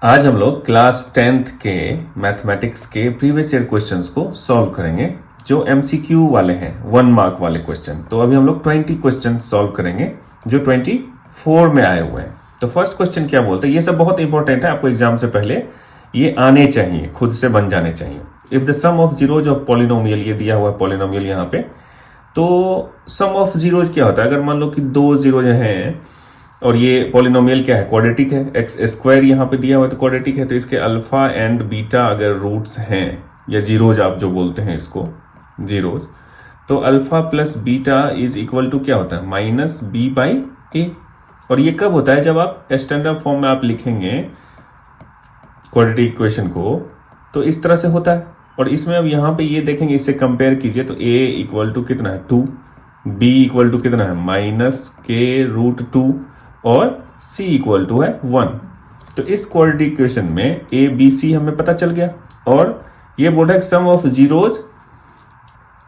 आज हम लोग क्लास 10th के मैथमेटिक्स के प्रीवियस ईयर क्वेश्चंस को सॉल्व करेंगे जो एमसीक्यू वाले हैं 1 मार्क वाले क्वेश्चन। तो अभी हम लोग 20 क्वेश्चन सॉल्व करेंगे जो 24 में आए हुए हैं। तो फर्स्ट क्वेश्चन क्या बोलते हैं, ये सब बहुत इंपॉर्टेंट है, आपको एग्जाम से पहले ये आने चाहिए, खुद से बन जाने चाहिए। If the sum of zeros of polynomial, ये दिया हुआ है पॉलिनोमियल यहाँ पे, तो सम ऑफ जीरोज क्या होता है, अगर मान लो कि दो जीरो जो हैं और ये पॉलिनोमियल क्या है, क्वाड्रेटिक है, एक्स स्क्वायर यहाँ पे दिया हुआ है तो क्वाड्रेटिक है, तो इसके अल्फा एंड बीटा अगर रूट्स हैं या जीरोज आप जो बोलते हैं इसको जीरोज, तो alpha plus beta is equal to क्या होता है, माइनस बी बाई ए। और ये कब होता है, जब आप स्टैंडर्ड फॉर्म में आप लिखेंगे क्वाड्रेटिक इक्वेशन को तो इस तरह से होता है। और इसमें अब यहाँ पे ये देखेंगे, इससे कंपेयर कीजिए तो a इक्वल टू कितना है 2, b इक्वल टू कितना है माइनस के रूट 2 और c इक्वल टू है 1। तो इस क्वाड्रेटिक इक्वेशन में a b c हमें पता चल गया। और ये बोल रहा है सम ऑफ जीरोज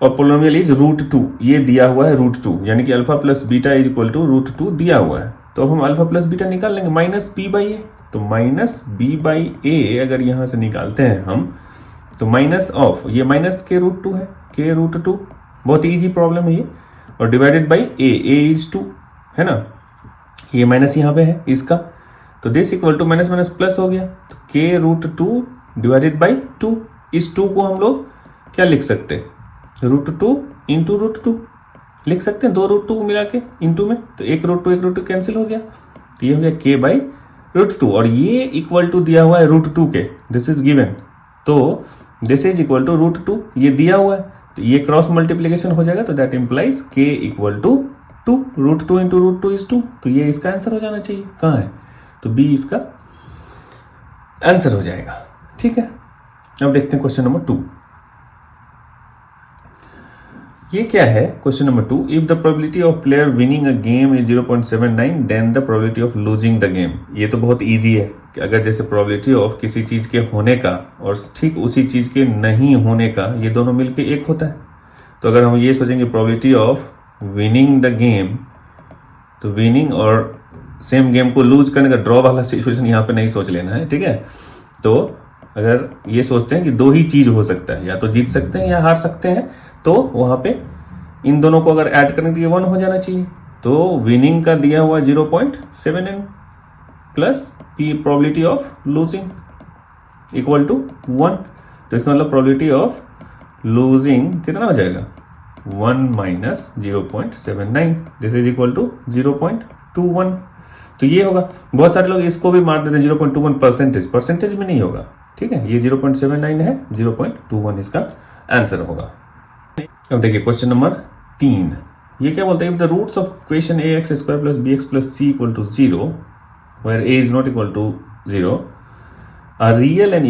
और पोलिनोमियल इज रूट 2, ये दिया हुआ है रूट 2, यानी कि alpha plus beta is equal to root 2 दिया हुआ है। तो हम अल्फा प्लस बीटा निकाल लेंगे, माइनस बी बाई ए। तो माइनस बी बाई ए अगर यहां से निकालते हैं हम, तो माइनस ऑफ ये माइनस के रूट 2 है, के रूट 2, बहुत इजी प्रॉब्लम है ये, और डिवाइडेड बाई ए इज 2 है ना, ये माइनस यहाँ पे है इसका, तो this equal to minus minus plus हो गया, तो के रूट 2 डिवाइडेड बाई 2। इस 2 को हम लोग क्या लिख सकते हैं, रूट 2 इंटू रूट 2 लिख सकते हैं, दो रूट 2 मिला के इंटू में, तो एक रूट 2 कैंसिल हो गया, तो ये हो गया के बाई रूट 2। और ये इक्वल टू दिया हुआ है रूट 2 के, दिस इज गिवन, तो this is equal to root 2, ये दिया हुआ है, तो ये क्रॉस मल्टीप्लीकेशन हो जाएगा, तो that implies k equal to 2, root 2 into root 2 is 2, तो ये इसका आंसर हो जाना चाहिए। कहाँ है, तो बी इसका आंसर हो जाएगा। ठीक है, अब देखते हैं क्वेश्चन नंबर 2। ये क्या है, question number 2, if the probability of player winning a game is 0.79 then the probability of losing the game. ये तो बहुत इजी है कि अगर जैसे प्रोबेबिलिटी ऑफ किसी चीज के होने का और ठीक उसी चीज के नहीं होने का, ये दोनों मिलके एक होता है। तो अगर हम ये सोचेंगे probability of winning the game, तो विनिंग और सेम गेम को लूज करने का, ड्रॉ वाला सिचुएशन यहाँ पे नहीं सोच लेना है, ठीक है। तो अगर ये सोचते हैं कि दो ही चीज हो सकता है, या तो जीत सकते हैं या हार सकते हैं, तो वहां पे इन दोनों को अगर ऐड करें तो ये 1 हो जाना चाहिए। तो विनिंग का दिया हुआ 0.7n plus p probability of losing equal to 1, तो इसका मतलब प्रोबेबिलिटी ऑफ लूजिंग कितना हो जाएगा, 1 minus 0.79, this is equal to 0.21। तो ये होगा, बहुत सारे लोग इसको भी मार देते हैं 0.21 परसेंटेज में नहीं होगा, ठीक है, ये 0.79 है, 0.21 इसका आंसर होगा। अब देखिए क्वेश्चन नंबर 3, ये क्या बोलते हैं, if the roots of equation ax square plus bx plus c equal to 0 where a is not equal to 0 are real and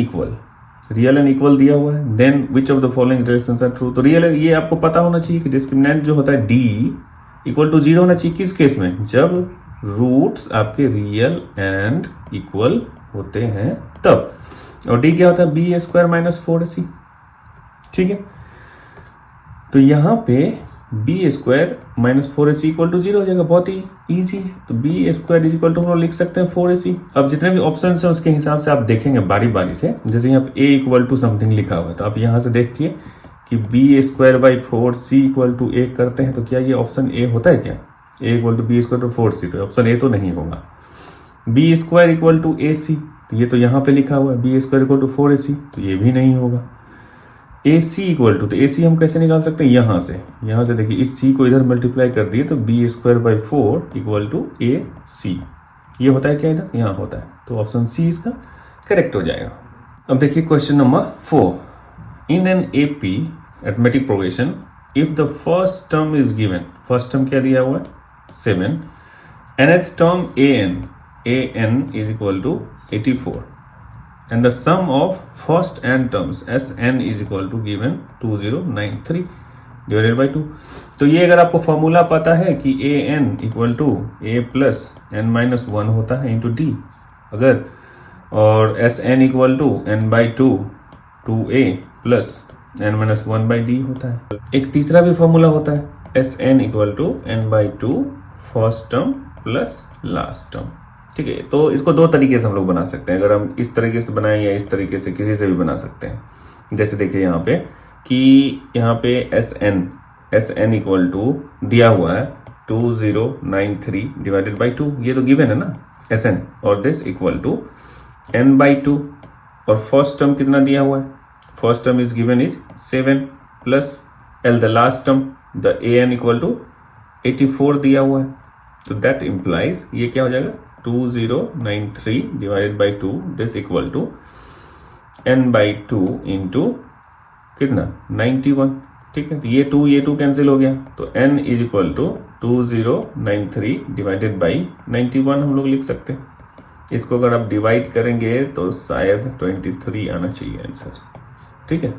equal दिया हुआ है, then which of the following relations are true. तो real, ये आपको पता होना चाहिए कि डिस्क्रिमिनेंट जो होता है d इक्वल टू 0 होना चाहिए, किस केस में, जब रूट्स आपके रियल एंड इक्वल होते हैं तब। और d क्या होता है, बी स्क्वायर माइनस 4ac, ठीक है। तो यहाँ पे b square minus 4ac equal to 0 हो जाएगा, बहुत ही ईजी है। तो b square is equal to हम लोग लिख सकते हैं 4ac। अब जितने भी ऑप्शन हैं उसके हिसाब से आप देखेंगे बारी बारी से, जैसे यहाँ पे a इक्वल टू समथिंग लिखा हुआ है, तो आप यहाँ से देखिए कि b square by 4c equal to a करते हैं, तो क्या ये ऑप्शन a होता है क्या, a equal to b square to 4c, तो ऑप्शन a तो नहीं होगा। B square equal to ac, तो ये तो यहाँ पे लिखा हुआ है B square equal to 4ac, तो ये भी नहीं होगा। AC इक्वल टू, तो AC हम कैसे निकाल सकते हैं, यहाँ से देखिए, इस C को इधर मल्टीप्लाई कर दिए तो b square by 4 equal to AC, ये होता है क्या, इधर यहाँ होता है, तो ऑप्शन C इसका करेक्ट हो जाएगा। अब देखिए question number 4, in an AP arithmetic progression if the first term is given, first term क्या दिया हुआ है 7, nth term an is equal to 84 and the sum of first n terms Sn is equal to given 2093 divided by 2। तो ये अगर आपको formula पता है कि an equal to a plus n minus 1 होता है इंटू डी, अगर, और Sn equal to n by 2 2a plus n minus 1 by d होता है। एक तीसरा भी फॉर्मूला होता है Sn equal to n by 2 first term plus last term, ठीक है, तो इसको दो तरीके से हम लोग बना सकते हैं। अगर हम इस तरीके से बनाएं या इस तरीके से, किसी से भी बना सकते हैं। जैसे देखिए यहाँ पे कि यहाँ पे एस एन इक्वल टू दिया हुआ है 2093 डिवाइडेड बाई 2, ये तो गिवन है ना एस एन, और this equal to n by 2, और फर्स्ट टर्म कितना दिया हुआ है, first term is given is 7 plus l the last term the a n equal to 84 दिया हुआ है। तो दैट इम्प्लाइज ये क्या हो जाएगा 2093 divided by 2, this equal to n by 2 into कितना 91। ठीक है, तो ये 2 कैंसिल हो गया, तो n is equal to 2093 divided by 91 हम लोग लिख सकते हैं। इसको अगर आप डिवाइड करेंगे तो शायद 23 आना चाहिए आंसर। ठीक है,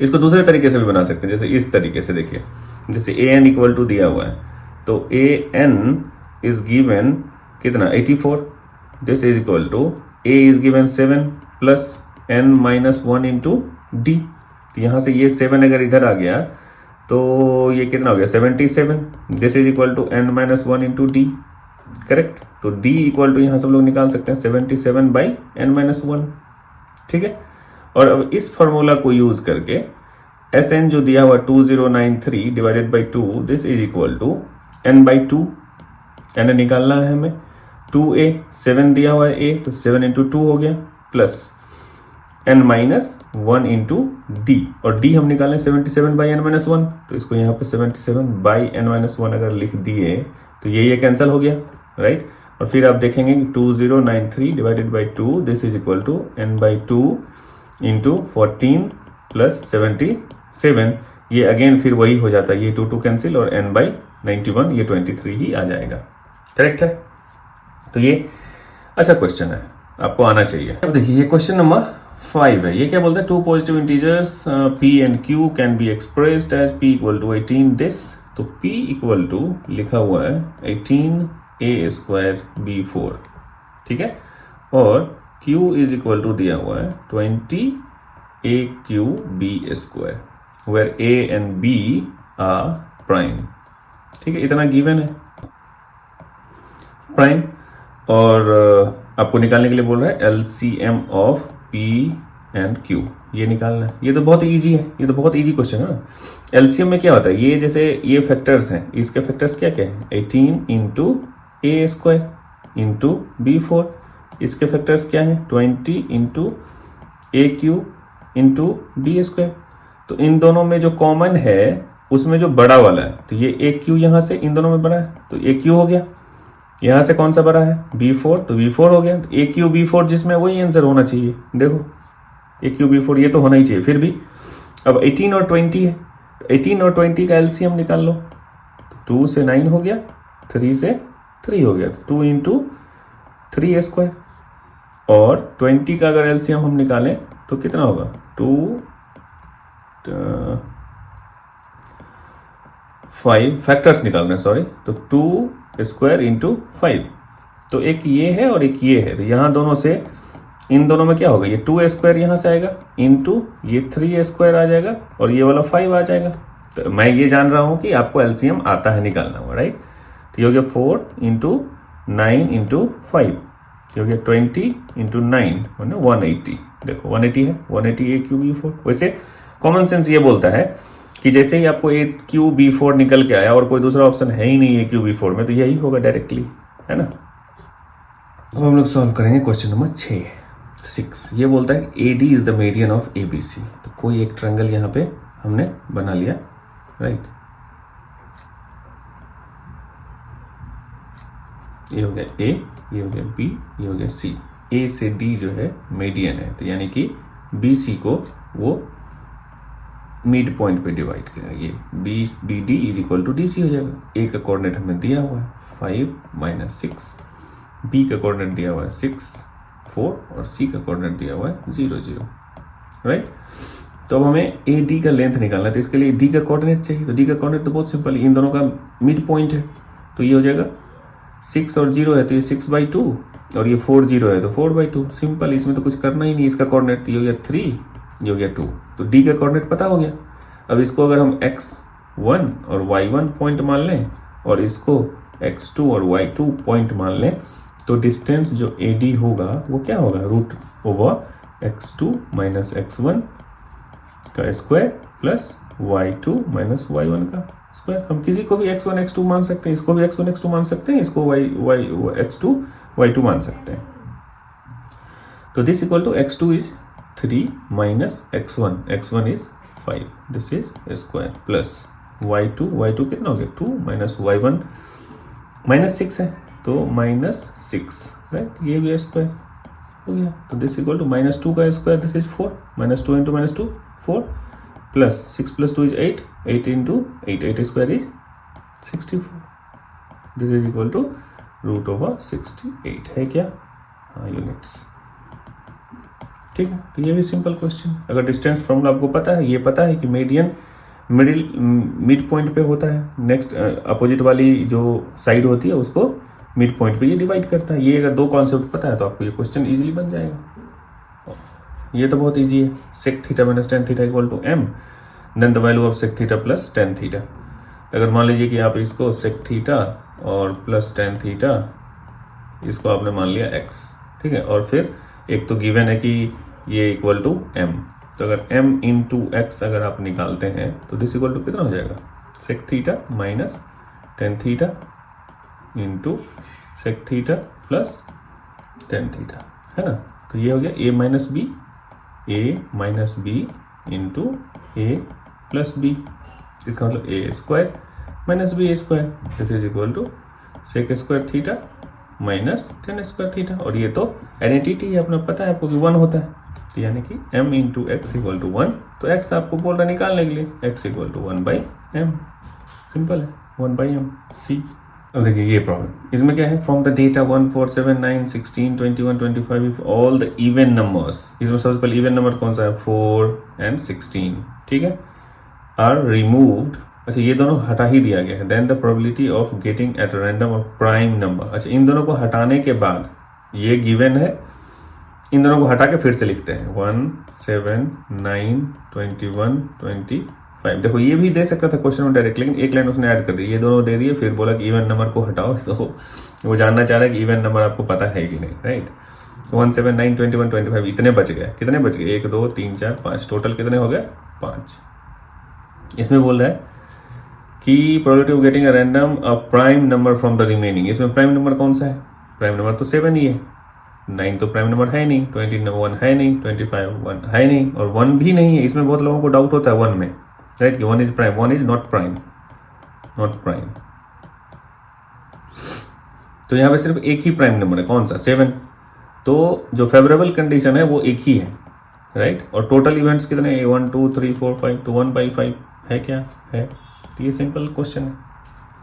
इसको दूसरे तरीके से भी बना सकते हैं, जैसे इस तरीके से देखिए, जैसे ए एन इक्वल टू दिया हुआ है, तो ए एन इज गिवन कितना 84, this is equal to a is given 7 plus n minus 1 into d. यहाँ से ये 7 अगर इधर आ गया तो ये कितना हो गया 77, this is equal to n minus 1 into d, correct. तो d इक्वल टू यहाँ से हम लोग निकाल सकते हैं 77 बाई n माइनस 1। ठीक है, और अब इस फॉर्मूला को यूज करके एस एन जो दिया हुआ 2093 divided by 2, this is equal to n by 2, n निकालना है हमें, 2a 7 दिया हुआ है a, तो 7 इंटू 2 हो गया, plus n minus 1 into D, और d हम निकालें 77 बाई n माइनस 1, तो इसको यहाँ पे 77 बाई n माइनस 1 अगर लिख दिए तो ये कैंसिल हो गया, राइट। और फिर आप देखेंगे कि 2093 divided by 2, this is equal to n by 2 into 14 plus 77, ये अगेन फिर वही हो जाता है, ये 2 कैंसिल, और n बाई 91 ये 23 ही आ जाएगा, करेक्ट है। तो ये अच्छा क्वेश्चन है, आपको आना चाहिए। अब देखिए ये क्वेश्चन नंबर 5 है, ये क्या बोलता है, 2 positive integers p and q can be expressed as p equal to 18 this. तो p इक्वल टू लिखा हुआ है 18a स्क्वायर b4, ठीक है, और q इज इक्वल टू दिया हुआ है 20a b square, where a and b are prime. ठीक है, इतना गिवन है प्राइम, और आपको निकालने के लिए बोल रहा है LCM of P and Q, ये निकालना है। ये तो बहुत इजी है, ये तो बहुत इजी क्वेश्चन है ना। LCM में क्या होता है, ये जैसे ये फैक्टर्स हैं, इसके फैक्टर्स क्या क्या है 18 इंटू ए स्क्वायर इंटू B4, इसके फैक्टर्स क्या है 20 into AQ into B square. तो इन दोनों में जो कॉमन है उसमें जो बड़ा वाला है, तो ये AQ यहाँ से इन दोनों में बड़ा है, तो AQ हो गया। यहाँ से कौन सा बड़ा है B4, तो B4 हो गया। तो AQ B4 जिसमें वही आंसर होना चाहिए, देखो AQ B4 ये तो होना ही चाहिए। फिर भी अब 18 और 20 है, तो 18 और 20 का LCM निकाल लो, तो 2 से 9 हो गया, 3 से 3 हो गया, तो 2 इंटू 3 स्क्वायर, और 20 का अगर LCM हम निकालें तो कितना होगा 2 5 फैक्टर्स निकालना है, सॉरी, तो 2 स्क्वायर इंटू 5, तो एक ये है और एक ये है, तो यहाँ दोनों से इन दोनों में क्या होगा, ये 2 स्क्वायर यहाँ से आएगा इंटू ये 3 स्क्वायर आ जाएगा, और ये वाला 5 आ जाएगा। तो मैं ये जान रहा हूँ कि आपको LCM आता है निकालना हुआ, राइट। तो ये हो गया 4 इंटू 9 इंटू 5, ये हो गया 20 इंटू 9 मतलब 180, देखो 180 है, 180 AQ B4। वैसे कॉमन सेंस ये बोलता है कि जैसे ही आपको AQ B4 निकल के आया और कोई दूसरा ऑप्शन है ही नहीं AQ B4 में, तो यही होगा डायरेक्टली, है ना। अब हम लोग सॉल्व करेंगे क्वेश्चन नंबर 6। ये बोलता है AD is the median of ABC। तो कोई एक ट्रायंगल यहाँ पे हमने बना लिया, राइट। ये हो गया A, ये हो गया B, ये हो गया C। A से D जो है मीडियन है, तो यानी कि BC को वो मिड पॉइंट पे डिवाइड किया, ये BD is equal to DC हो जाएगा। A का कोऑर्डिनेट हमें दिया हुआ है 5 माइनस 6, B का कोऑर्डिनेट दिया हुआ है 6 4, और C का कोऑर्डिनेट दिया हुआ है 0 0, राइट। तो अब हमें AD का लेंथ निकालना है, तो इसके लिए D का कोऑर्डिनेट चाहिए। तो D का कोऑर्डिनेट तो बहुत सिंपल है, इन दोनों का मिड पॉइंट है, तो ये हो जाएगा 6 और 0 है तो ये 6/2, और ये 4 0 है तो 4/2, सिंपल, इसमें तो कुछ करना ही नहीं। इसका कोऑर्डिनेट ये हो गया 3, ये हो गया 2, तो D का कोऑर्डिनेट पता हो गया। अब इसको अगर हम x1 और y1 पॉइंट मान लें, और इसको x2 और y2 पॉइंट मान लें, तो डिस्टेंस जो AD होगा वो क्या होगा, root over x2 minus x1 का square plus y2 minus y1 का स्क्वायर। हम किसी को भी x1 x2 मान सकते हैं, इसको भी x1 x2 मान सकते हैं, इसको x2 y2 मान सकते हैं। तो this equal to x2 is 3 minus x1 is 5, this is square plus y2 कितना हो गया 2 माइनस y1 माइनस 6 है तो माइनस 6, राइट, ये भी स्क्वायर हो गया। तो दिस इक्वल टू माइनस 2 का square, this is 4, minus 2 into minus 2 4 plus 6 plus 2 is 8, 8 into 8 square is 64, this is equal to root over 68 है क्या, हाँ यूनिट्स। ठीक है, तो ये भी सिंपल क्वेश्चन। अगर डिस्टेंस फॉर्मूला आपको पता है, ये पता है कि मीडियन मिड पॉइंट पे होता है, नेक्स्ट अपोजिट वाली जो साइड होती है उसको मिड पॉइंट पे ये डिवाइड करता है, ये अगर दो कॉन्सेप्ट पता है तो आपको ये क्वेश्चन इजीली बन जाएगा। ये तो बहुत इजी है, sec theta minus tan theta equal to m, then the value of sec theta plus tan theta. अगर मान लीजिए कि आप इसको सेक थीटा और प्लस टेन थीटा इसको आपने मान लिया x, ठीक है, और फिर एक तो गिवन है कि ये इक्वल टू m, तो अगर m इंटू एक्स अगर आप निकालते हैं तो दिस इक्वल टू कितना हो जाएगा, sec theta minus tan theta into sec theta plus tan theta, है ना। तो ये हो गया a minus b into a plus b, इसका मतलब a square minus b square, this is equal to sec square theta minus tan square theta. और ये तो एनएटीटी है, अपना पता है आपको कि 1 होता है, तो यानी कि m into x equal to 1, तो x आपको बोल रहा है निकालने के लिए, x equal to 1/m, simple है 1/m c। अब देखिए ये प्रॉब्लम, इसमें क्या है, from the data 1 4 7 9 16 21 25 if all the even numbers, इसमें सबसे पहले इवन नंबर कौन सा है 4 एंड 16, ठीक है, आर रिमूव्ड, अच्छा ये दोनों हटा ही दिया गया है, then the probability of getting at random of prime number. अच्छा इन दोनों को हटाने के बाद ये गिवन है, इन दोनों को हटा के फिर से लिखते हैं 1 7 9 21 25। देखो ये भी दे सकता था क्वेश्चन में डायरेक्ट, लेकिन एक लाइन उसने ऐड कर दी, ये दोनों दे दिए, फिर बोला कि इवन नंबर को हटाओ, तो वो जानना चाह रहा है कि इवन नंबर आपको पता है कि नहीं, राइट। 1 7 9 21 25 इतने बच गए, कितने बच गए 1 2 3 4 5, टोटल कितने हो गए 5। इसमें बोल रहा है कि probability of getting a random a prime number from the remaining, इसमें प्राइम नंबर कौन सा है, प्राइम नंबर तो 7 ही है, 9 तो प्राइम नंबर है नहीं, 21 है नहीं, 25 1 है नहीं, और 1 भी नहीं है। इसमें बहुत लोगों को डाउट होता है 1 में, राइट, कि 1 is prime, 1 is not prime, not prime. तो यहाँ पे सिर्फ एक ही प्राइम नंबर है, कौन सा 7, तो जो फेवरेबल कंडीशन है वो एक ही है, राइट। और टोटल इवेंट्स कितने 1 2 3 4 5, तो 1/5 है क्या है, तो ये सिंपल क्वेश्चन है,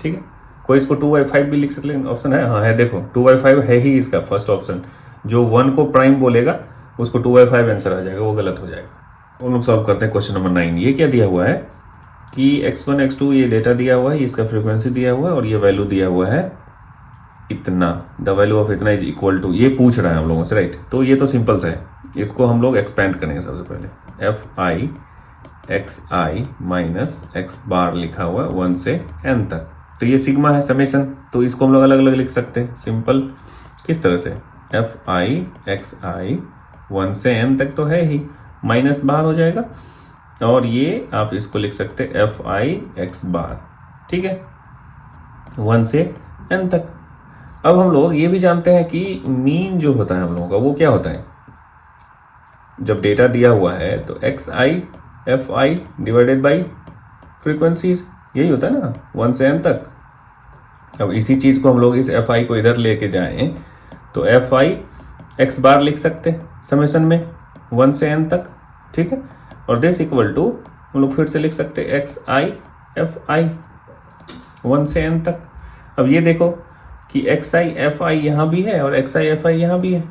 ठीक है। कोई इसको 2/5 भी लिख सकते, लेकिन ऑप्शन है, हाँ है, देखो 2/5 है ही इसका फर्स्ट ऑप्शन, जो 1 को प्राइम बोलेगा उसको 2/5 आंसर आ जाएगा, वो गलत हो जाएगा। हम लोग सॉल्व करते हैं क्वेश्चन नंबर 9। ये क्या दिया हुआ है कि x1 x2 ये डेटा दिया हुआ है, इसका फ्रीक्वेंसी दिया हुआ है, और ये वैल्यू दिया हुआ है इतना, द वैल्यू ऑफ इतना इज इक्वल टू, ये पूछ रहा है हम लोगों से, राइट। तो ये तो सिंपल सा है, इसको हम लोग एक्सपेंड करेंगे। सबसे पहले fi xi माइनस x बार लिखा हुआ है 1 से n तक, तो ये सिग्मा है समेशन, तो इसको हम लोग अलग अलग लिख सकते हैं सिंपल, किस तरह से, fi xi 1 से n तक तो है ही, माइनस बार हो जाएगा, और ये आप इसको लिख सकते हैं fi x बार, ठीक है, 1 से n तक। अब हम लोग ये भी जानते हैं कि मीन जो होता है हम लोगों का वो क्या होता है, जब डेटा दिया हुआ है तो xi fi divided by frequencies, यही होता है ना 1 से n तक। अब इसी चीज को हम लोग इस fi को इधर लेके जाएं तो fi x बार लिख सकते हैं समेशन में 1 से n तक, ठीक है, और दिस इक्वल टू हम लोग फिर से लिख सकते हैं xi fi 1 से n तक। अब ये देखो कि xi fi यहाँ भी है और xi fi यहाँ भी है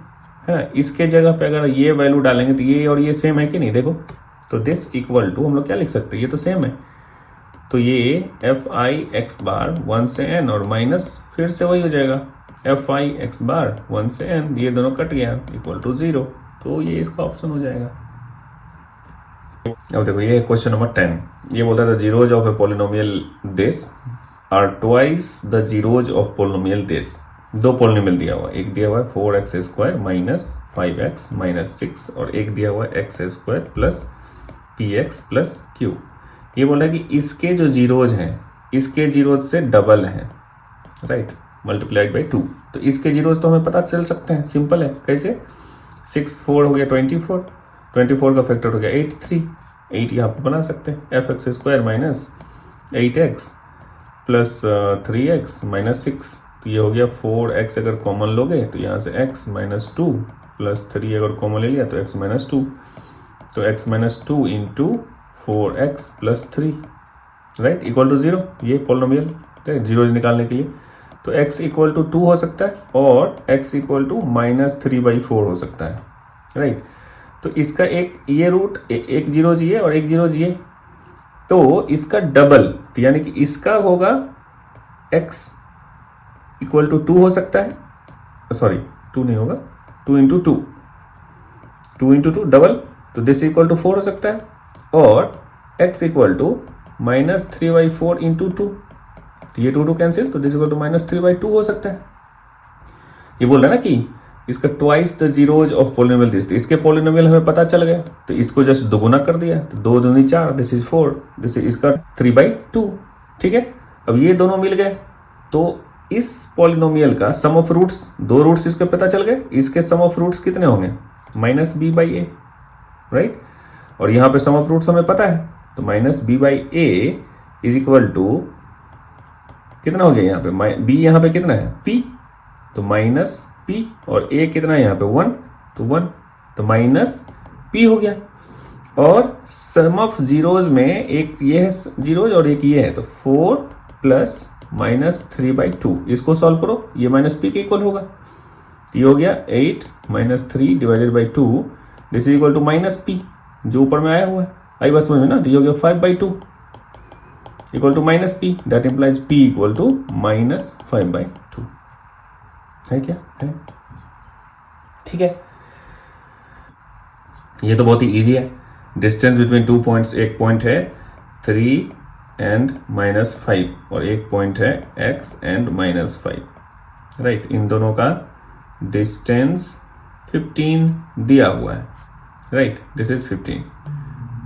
ना, इसके जगह पे अगर ये वैल्यू डालेंगे तो ये और ये सेम है कि नहीं, देखो, तो दिस इक्वल टू हम लोग क्या लिख सकते हैं, ये तो सेम है, तो ये fi x बार 1 से n और माइनस फिर से वही हो जाएगा fi x बार 1 से n, ये दोनों कट गया इक्वल टू 0, तो ये इसका ऑप्शन हो जाएगा। अब देखो ये क्वेश्चन नंबर 10, ये बोलता है the zeros of a polynomial this are twice the zeros of polynomial this. दो पॉलिनोमियल दिया हुआ, एक दिया हुआ है 4x² माइनस 5x माइनस 6 और एक दिया हुआ है x² plus px plus q। ये बोला है कि इसके जो जीरोज हैं इसके जीरोज से डबल हैं, राइट, मल्टीप्लाइड बाई 2। तो इसके जीरोज तो हमें पता चल सकते हैं, सिंपल है। कैसे? 6 4 हो गया 24, 24 का फैक्टर हो गया 83, 8 यहाँ पर बना सकते हैं fx² minus 8x plus 3x minus 6। तो ये हो गया 4x अगर कॉमन लोगे तो यहाँ से x माइनस 2 प्लस 3 अगर कॉमन ले लिया तो x माइनस 2, तो x minus 2 into 4x plus 3, right, equal to 0। ये पॉलिनोमियल, राइट, जीरोज निकालने के लिए तो x इक्वल टू 2 हो सकता है और x इक्वल टू -3/4 हो सकता है, राइट। तो इसका एक ये रूट, एक जीरोज ये और एक जीरोज ये, तो इसका डबल यानी कि इसका होगा x इक्वल टू 2 हो सकता है, सॉरी 2 नहीं होगा, 2 इंटू 2, 2 इंटू 2 डबल, तो दिस इक्वल टू 4 हो सकता है और x इक्वल टू -3/4 इंटू 2, तो ये 2 कैंसिल, तो दिस इक्वल टू -3/2 हो सकता है। ये बोल रहा है ना कि इसका twice the zeros of polynomial this, इसके पॉलिनोमियल हमें पता चल गया तो इसको जस्ट दोगुना कर दिया, तो 2 दूनी 4, दिस इज 4, दिस इज इसका 3/2, ठीक है। अब ये दोनों मिल गए तो इस पॉलिनोमियल का सम ऑफ रूट्स, दो रूट्स इसके पता चल गए, इसके सम ऑफ रूट्स कितने होंगे -b/a, राइट, और यहाँ पे सम ऑफ रूट्स हमें पता है, तो -b/a इज इक्वल टू कितना हो गया यहाँ पे, b यहाँ पे कितना है p, तो -p और a कितना है यहाँ पे 1, तो 1, तो -p हो गया। और सम ऑफ जीरोज में एक ये है जीरोज और एक ये है, तो 4 प्लस -3/2, इसको सॉल्व करो, ये -p के इक्वल होगा, ये हो गया 8 -3 divided by 2, this is equal to -p जो ऊपर में आया हुआ है, आई बात समझ में ना, तो ये हो गया 5/2 equal to -p, that implies p equal to -5/2, है क्या, है, ठीक है। ये तो बहुत ही इजी है। डिस्टेंस बिटवीन 2 पॉइंट्स, एक पॉइंट है 3 एंड -5 और एक पॉइंट है x एंड -5, राइट, इन दोनों का डिस्टेंस 15 दिया हुआ है, राइट, दिस इज 15।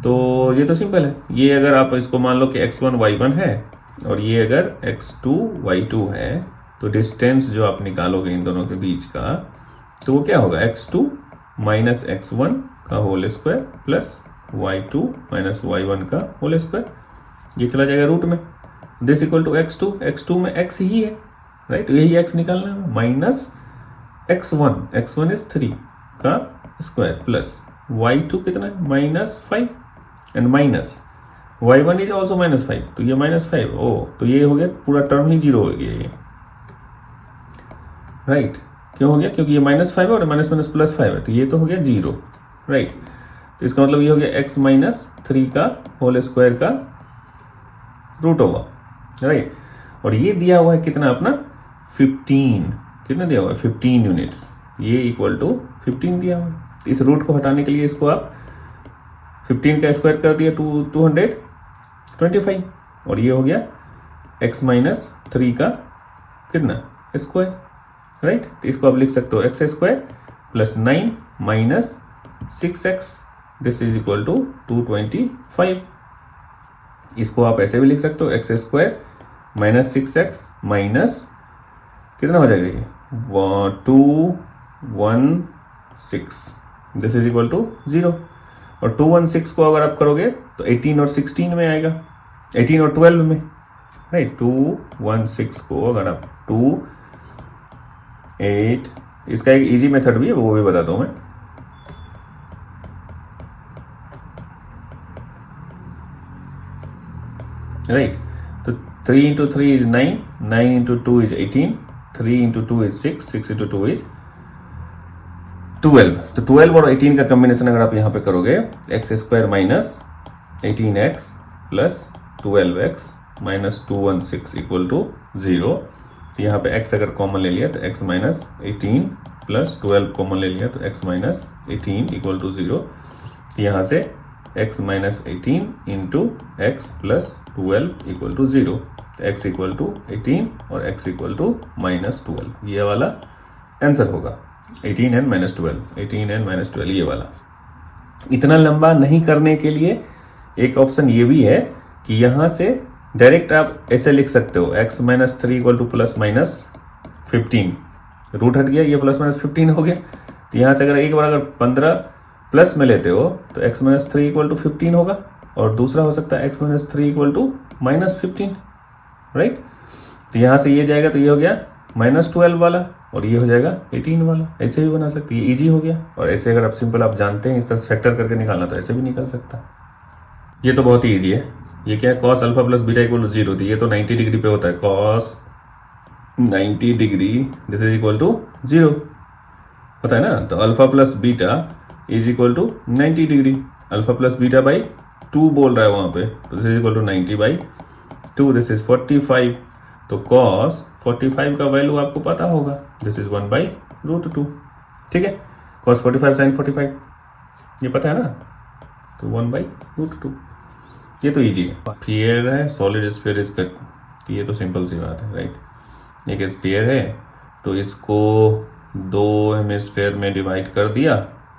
तो ये तो सिंपल है। ये अगर आप इसको मान लो कि x1 y1 है और ये अगर x2 y2 है, तो डिस्टेंस जो आप निकालोगे इन दोनों के बीच का, तो वो क्या होगा, x2 माइनस x1 का whole square plus y2 minus y1 का होल स्क्वायर, ये चला जाएगा रूट में, this equal to x2, x2 में x ही है, राइट, यही x निकालना है, माइनस x1, x1 इज 3 का स्क्वायर प्लस y2 कितना है -5 and minus y1 is also -5, तो ये -5, ओ तो ये हो गया पूरा टर्म ही 0 हो गया ये, राइट, क्यों हो गया, क्योंकि ये -5 है और माइनस माइनस +5 है, तो ये तो हो गया 0, राइट। तो इसका मतलब ये हो गया x -3 का होल स्क्वायर का रूट होगा, राइट। और ये दिया हुआ है कितना अपना 15, कितना दिया हुआ है 15 यूनिट्स, ये इक्वल टू 15 दिया हुआ है। तो इस रूट को हटाने के लिए इसको आप 15 का स्क्वायर कर दिया 225 और ये हो गया x -3 का कितना स्क्वायर, राइट। तो इसको आप लिख सकते हो x² plus 9 minus 6x, this is equal to 225। इसको आप ऐसे भी लिख सकते हो x² माइनस 6x माइनस कितना हो जाएगा ये 216, दिस इज इक्वल टू 0। और 216 को अगर आप करोगे तो 18 और 16 में आएगा, 18 और 12 में, राइट। 216 को अगर आप 2 8, इसका एक इजी मेथड भी है वो भी बताता हूं मैं, राइट। तो 3 into 3 is 9, 9 into 2 is 18, 3 into 2 is 6, 6 into 2 is 12। तो 12 और 18 का कॉम्बिनेशन अगर आप यहाँ पे करोगे x² minus 18x plus 12x minus 216 equal to 0। तो यहाँ पे x अगर कॉमन ले लिया तो x माइनस 18 प्लस 12 कॉमन ले लिया तो x माइनस 18 इक्वल टू 0। यहाँ से x minus 18 into x plus 12 equal to 0, तो x इक्वल टू 18 और x इक्वल टू -12, ये वाला आंसर होगा। 18 एंड -12, 18 एंड -12, ये वाला। इतना लंबा नहीं करने के लिए एक ऑप्शन ये भी है कि यहाँ से डायरेक्ट आप ऐसे लिख सकते हो, x - 3 इक्वल टू +-15, रूट हट गया, ये +-15 हो गया। तो यहाँ से अगर एक बार अगर 15 प्लस में लेते हो तो x - 3 इक्वल टू 15 होगा, और दूसरा हो सकता है x - 3 इक्वल टू -15, राइट। तो यहाँ से ये जाएगा तो ये हो गया -12 वाला, और ये हो जाएगा 18 वाला। ऐसे भी बना सकते, ये इजी हो गया। और ऐसे अगर आप सिंपल आप जानते हैं इस तरह से फैक्टर करके निकालना, तो ऐसे भी निकल सकता। ये तो बहुत ही ईजी है। ये क्या है, cos alpha plus beta equal to 0, तो ये तो 90 डिग्री पे होता है। cos 90 degree this is equal to 0 होता है ना। तो alpha plus beta is equal to 90 degree, alpha plus beta by 2 बोल रहा है वहाँ पे, तो this is equal to 90/2, this is 45। तो cos 45 का वैल्यू आपको पता होगा, दिस इज 1/√2, ठीक है। cos 45 sin 45 ये पता है ना, तो 1/√2। ये तो इजी है। स्फीयर है, सॉलिड स्फीयर इसका, ये तो सिंपल सी बात है, राइट। एक स्फीयर है तो इसको 2 हेमिस्फीयर में डिवाइड कर दिया,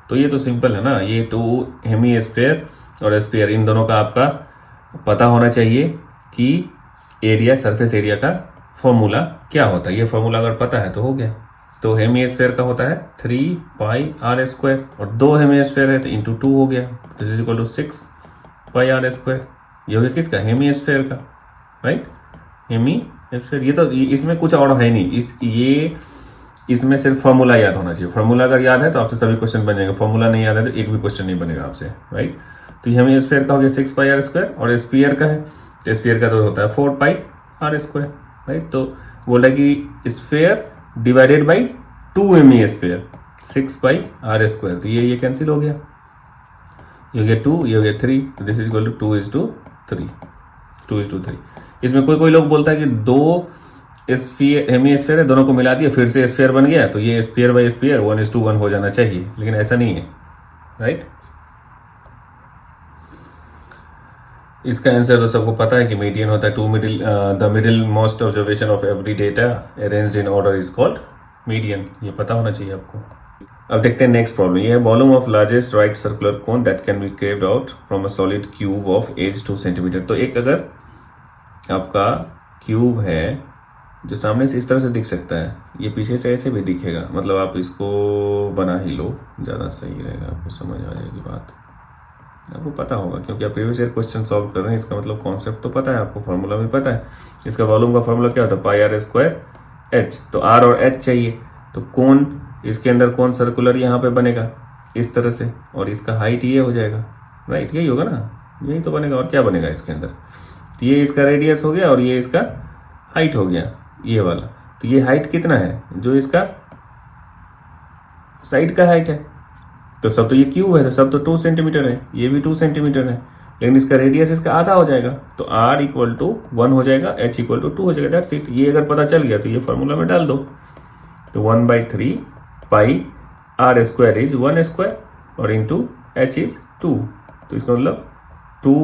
तो ये तो सिंपल है ना। ये 2 हेमिस्फीयर और स्फीयर, इन दोनों का आपका पता होना चाहिए कि एरिया, सरफेस एरिया का फॉर्मूला क्या होता है। ये फॉर्मूला अगर पता है तो हो गया। तो हेमिस्फीयर का होता है 3πr², और 2 हेमिस्फीयर है तो इंटू 2 हो गया, this is equal to 6πr²। ये हो गया किसका, हेमिस्फीयर का, राइट। हेमिस्फीयर, ये तो इसमें कुछ और है नहीं, इसमें सिर्फ फॉर्मूला याद होना चाहिए। फॉर्मूला अगर याद है तो आपसे सभी क्वेश्चन बन जाएंगे, फॉर्मूला नहीं याद है तो एक भी क्वेश्चन नहीं बनेगा आपसे, राइट। तो हेमिस्फीयर का हो गया 6πr², और स्फीयर का है, तो स्फीयर का तो होता है 4πr², राइट। तो बोला कि sphere divided by 2 hemisphere 6πr², तो ये कैंसिल हो गया, ये हो गया 2, ये हो गया 3, तो दिस इज इक्वल टू 2:3, 2:3। इसमें कोई लोग बोलता है कि 2 स्फीयर हेमिस्फीयर है, दोनों को मिला दिया फिर से स्फीयर बन गया, तो ये स्फीयर बाई स्फीयर 1:1 हो जाना चाहिए, लेकिन ऐसा नहीं है, राइट। इसका आंसर तो सबको पता है कि मीडियन होता है the middle most observation of every data arranged in order is called median. ये पता होना चाहिए आपको। अब देखते हैं नेक्स्ट प्रॉब्लम। ये है volume of largest right circular cone that can be carved out from a solid cube of edge 2 centimetre. तो एक अगर आपका क्यूब है जो सामने से इस तरह से दिख सकता है, ये पीछे से ऐसे भी दिखेगा, मतलब आप इसको बना ही लो, ज़्यादा सही रहेगा, आपको समझ आ जाएगी बात, आपको पता होगा क्योंकि आप प्रीवियस ईयर क्वेश्चन सॉल्व कर रहे हैं। इसका मतलब कॉन्सेप्ट तो पता है आपको, फार्मूला भी पता है। इसका वॉल्यूम का फार्मूला क्या होता है, πr²h, तो r और h चाहिए, तो कौन इसके अंदर कौन सर्कुलर यहाँ पे बनेगा इस तरह से, और इसका हाइट ये हो जाएगा, राइट, यही होगा ना, यही तो बनेगा, और क्या बनेगा इसके अंदर। तो ये इसका रेडियस हो गया और ये इसका हाइट हो गया, ये वाला। तो ये हाइट कितना है, जो इसका साइड का हाइट है, तो सब तो ये क्यूब है तो सब तो 2 सेंटीमीटर है, ये भी 2 सेंटीमीटर है, लेकिन इसका रेडियस इसका आधा हो जाएगा, तो r इक्वल टू 1 हो जाएगा, h इक्वल टू 2 हो जाएगा, दैट्स इट। ये अगर पता चल गया तो ये फॉर्मूला में डाल दो, तो 1/3 पाई r² इज 1² और इंटू h इज 2, तो इसका मतलब 2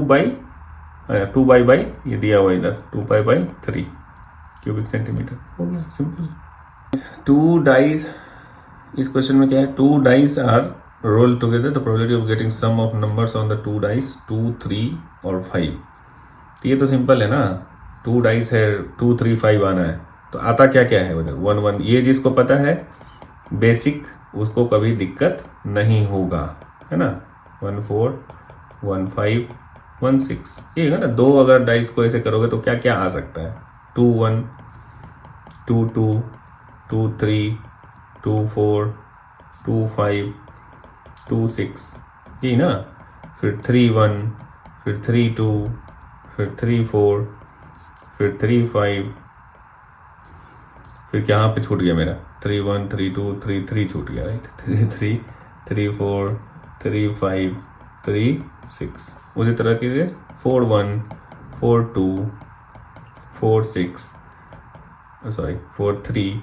ये दिया हुआ इधर 2π/3 क्यूबिक सेंटीमीटर हो गया, सिंपल। 2 डाइस, इस क्वेश्चन में क्या है, 2 dice are roll together, the probability of getting sum of numbers on the 2 dice 2, 3 और 5। तो ये तो सिंपल है ना, 2 डाइस है, 2, 3, 5 आना है, तो आता क्या क्या है उधर 1, 1, ये जिसको पता है बेसिक उसको कभी दिक्कत नहीं होगा, है ना। 1, 4, 1, 5, 1, 6, ये है ना। 2 अगर डाइस को ऐसे करोगे तो क्या क्या आ सकता है, 2, 1, 2, 2, 2, 3, 2, 4, 2, 5, 2, 6, यही ना। फिर 3, 1, फिर 3, 2, फिर 3, 4, फिर 3, 5, फिर यहाँ पे छूट गया मेरा 3, 1, 3, 2, 3, 3 छूट गया, राइट। 3, 3, 3, 4, 3, 5, 3, 6, उसी तरह के 4, 1, 4, 2, 4, 6, सॉरी 4, 3,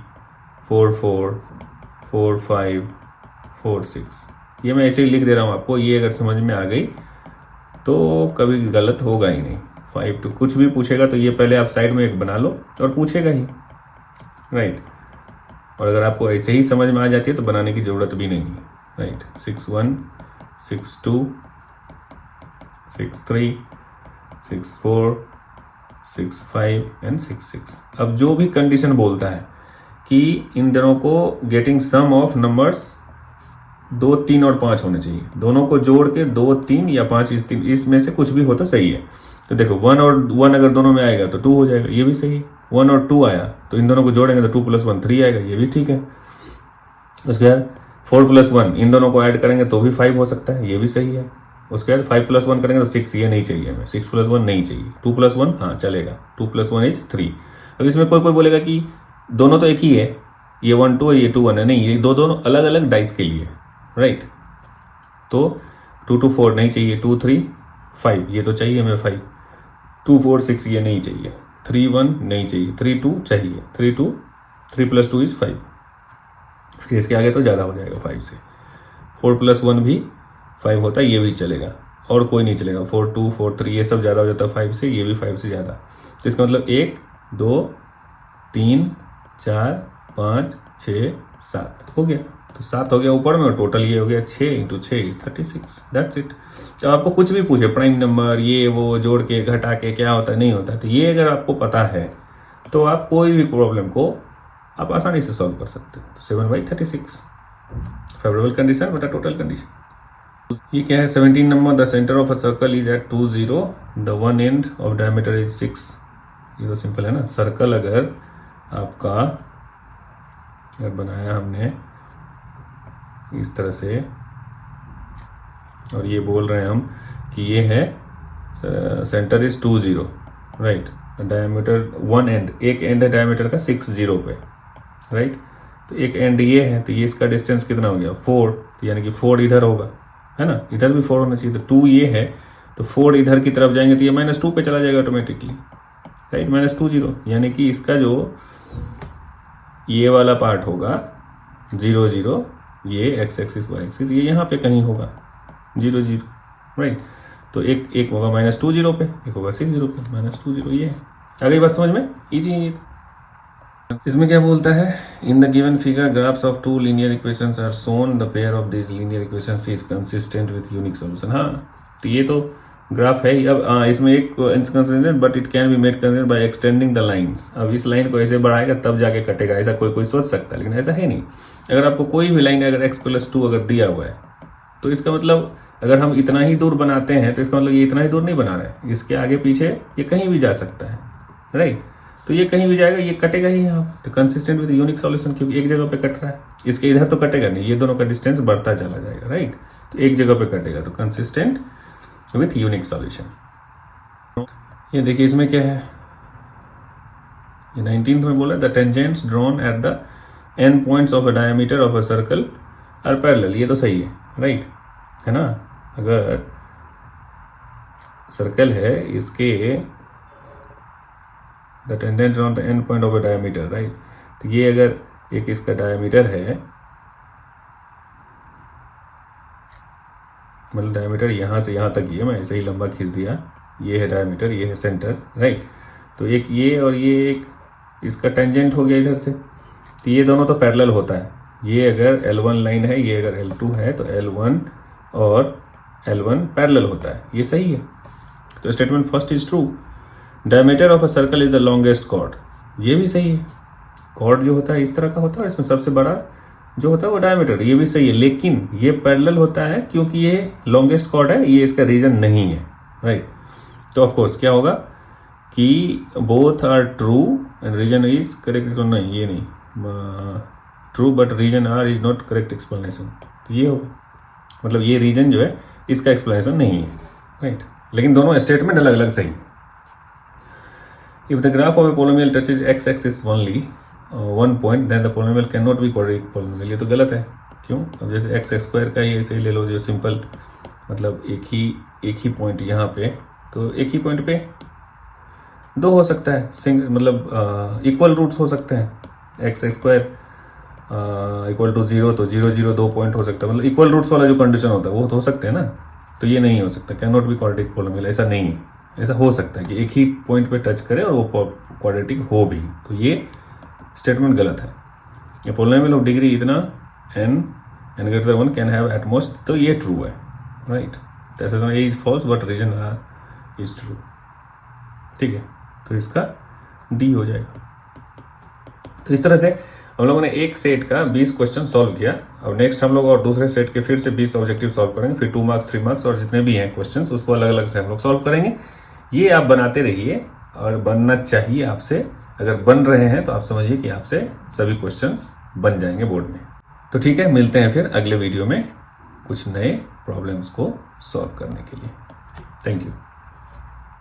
4, 4, 4, 5, 4, 6। ये मैं ऐसे ही लिख दे रहा हूँ आपको, ये अगर समझ में आ गई तो कभी गलत होगा ही नहीं। 5 2 कुछ भी पूछेगा तो ये पहले आप साइड में एक बना लो और पूछेगा ही, राइट। और अगर आपको ऐसे ही समझ में आ जाती है तो बनाने की ज़रूरत भी नहीं है, राइट। 6 1 6 2 6 3 6 4 6 5 एंड 6 6। अब जो भी कंडीशन बोलता है कि इन दोनों को गेटिंग सम ऑफ नंबर्स 2 3 और 5 होने चाहिए, दोनों को जोड़ के 2 3 या 5 इसमें से कुछ भी हो तो सही है। तो देखो 1 और 1 अगर दोनों में आएगा तो 2 हो जाएगा, ये भी सही है। 1 और 2 आया तो इन दोनों को जोड़ेंगे तो 2 + 1 3 आएगा, ये भी ठीक है। उसके बाद 4 + 1 इन दोनों को ऐड करेंगे तो भी 5 हो सकता है, ये भी सही है। उसके बाद 5 + 1 करेंगे तो 6, ये नहीं चाहिए हमें। 6 + 1 नहीं चाहिए। 2 + 1 हाँ चलेगा, 2 + 1 = 3। अब इसमें कोई बोलेगा कि दोनों तो एक ही है, ये 1 2 है, ये 2 1 है। नहीं, ये दोनों अलग अलग डाइस के लिए, राइट। तो 2 2 4 नहीं चाहिए, 2 3 5 ये तो चाहिए हमें 5। 2 4 6 ये नहीं चाहिए, 3 1 नहीं चाहिए, 3 2 चाहिए, 3 2 3 + 2 = 5। फिर इसके आगे तो ज़्यादा हो जाएगा 5 से। 4 + 1 भी 5 होता है, ये भी चलेगा। और कोई नहीं चलेगा, 4 2 4 3 ये सब ज़्यादा हो जाता है 5 से, ये भी 5 से ज़्यादा। तो इसका मतलब 1 2 3 4 5 6 7 हो गया। तो 7 हो गया ऊपर में, और टोटल ये हो गया 6 × 6 = 36। That's it. तो आपको कुछ भी पूछे, प्राइम नंबर ये वो जोड़ के घटा के क्या होता है नहीं होता है, तो ये अगर आपको पता है तो आप कोई भी प्रॉब्लम को आप आसानी से सॉल्व कर सकते हो। तो 7/36 फेवरेबल कंडीशन बटा टोटल कंडीशन। ये क्या है 17 नंबर, the centre of a circle is at 2 0, the one end of diameter is 6। ये तो सिंपल है ना। सर्कल अगर आपका अगर बनाया हमने इस तरह से, और ये बोल रहे हैं हम कि ये है centre is 2 0, right. Diameter one and, एक एंड है डायमीटर का 6 0 पे, राइट। तो एक एंड ये है, तो ये इसका डिस्टेंस कितना हो गया 4, तो यानी कि 4 इधर होगा, है ना। इधर भी 4 होना चाहिए। तो 2 ये है, तो 4 इधर की तरफ जाएंगे तो ये -2 पे चला जाएगा ऑटोमेटिकली, राइट। -2 0, यानी कि इसका जो ये वाला पार्ट होगा 0 0, ये x एक्सिस y एक्सिस ये यहाँ पे कहीं होगा 0 0, राइट। तो एक होगा -2 0 पे, एक होगा 6 0 पे, -2 0 ये है। आ गई बात समझ में? इजी। इसमें क्या बोलता है, in the given figure graphs of 2 linear equations are shown, the pair of this linear equations is consistent with unique solution. हाँ, तो ये तो ग्राफ है ही। अब इसमें एक inconsistent but it can be made consistent by extending the lines. अब इस लाइन को ऐसे बढ़ाएगा तब जाके कटेगा, ऐसा कोई सोच सकता है, लेकिन ऐसा है नहीं। अगर आपको कोई भी लाइन अगर x + 2 अगर दिया हुआ है तो इसका मतलब अगर हम इतना ही दूर बनाते हैं तो इसका मतलब ये इतना ही दूर नहीं बना रहे हैं, इसके आगे पीछे ये कहीं भी जा सकता है, राइट। तो ये कहीं भी जाएगा, ये कटेगा ही यहाँ। तो कंसिस्टेंट विद यूनिक सॉल्यूशन, क्योंकि एक जगह पे कट रहा है, इसके इधर तो कटेगा नहीं, ये दोनों का डिस्टेंस बढ़ता चला जाएगा, राइट। तो एक जगह पे कटेगा, तो कंसिस्टेंट विथ यूनिक सॉल्यूशन। ये देखिए इसमें क्या है, ये 19th में बोला the tangents drawn at the end points of a diameter of a circle are parallel. ये तो सही है, राइट, है ना। अगर सर्कल है, इसके the tangents on the end point of a diameter, right. तो ये अगर एक इसका डायमीटर है, मतलब डायमीटर यहाँ से यहाँ तक, ये मैं ऐसे ही लंबा खींच दिया, ये है डायमीटर, ये है सेंटर, राइट। तो एक ये और ये एक इसका टेंजेंट हो गया इधर से, तो ये दोनों तो पैरेलल होता है। ये अगर L1 लाइन है, ये अगर L2 है, तो L1 और L1 पैरेलल होता है, ये सही है। तो statement first is true. Diameter of a circle is the longest chord, ये भी सही है। कॉर्ड जो होता है इस तरह का होता है, इसमें सबसे बड़ा जो होता है वो डायमीटर, ये भी सही है। लेकिन ये पैरेलल होता है क्योंकि ये लॉन्गेस्ट कॉर्ड है, ये इसका रीजन नहीं है, राइट। तो ऑफ कोर्स क्या होगा कि both are true and reason is correct. नहीं, ये नहीं, true but reason are is not correct explanation, तो ये होगा, मतलब ये रीजन जो है इसका एक्सप्लेनेशन नहीं है, राइट। लेकिन दोनों स्टेटमेंट अलग अलग सही। If the graph of a polynomial touches x axis only one point then the polynomial can not be quadratic polynomial. ये तो गलत है। क्यों? अब जैसे x² का ही ऐसे ही ले लो, जो सिंपल, मतलब एक ही पॉइंट यहाँ पे, तो एक ही पॉइंट पे दो हो सकता है, मतलब इक्वल रूट्स हो सकते हैं। x² = 0, तो 0 0 2 पॉइंट हो सकता है, मतलब इक्वल रूट्स वाला जो कंडीशन होता है वो तो हो सकते हैं ना। तो ये नहीं हो सकता, can not be quadratic polynomial, ऐसा नहीं है, ऐसा हो सकता है कि एक ही पॉइंट पे टच करे और वो क्वाड्रेटिक हो भी, तो ये स्टेटमेंट गलत है। ए पोलिनोमियल ऑफ डिग्री इतना n greater than 1 can have at most, तो ये ट्रू है, राइट। तो ऐसा A is false but reason are is true, ठीक है। तो इसका डी हो जाएगा। तो इस तरह से हम लोगों ने एक सेट का 20 क्वेश्चन सॉल्व किया। अब नेक्स्ट हम लोग और दूसरे सेट के फिर से 20 ऑब्जेक्टिव सॉल्व करेंगे, फिर 2 मार्क्स 3 मार्क्स और जितने भी हैं क्वेश्चंस उसको अलग अलग से हम लोग सॉल्व करेंगे। ये आप बनाते रहिए और बनना चाहिए आपसे। अगर बन रहे हैं तो आप समझिए कि आपसे सभी क्वेश्चंस बन जाएंगे बोर्ड में। तो ठीक है, मिलते हैं फिर अगले वीडियो में कुछ नए प्रॉब्लम्स को सॉल्व करने के लिए। Thank you.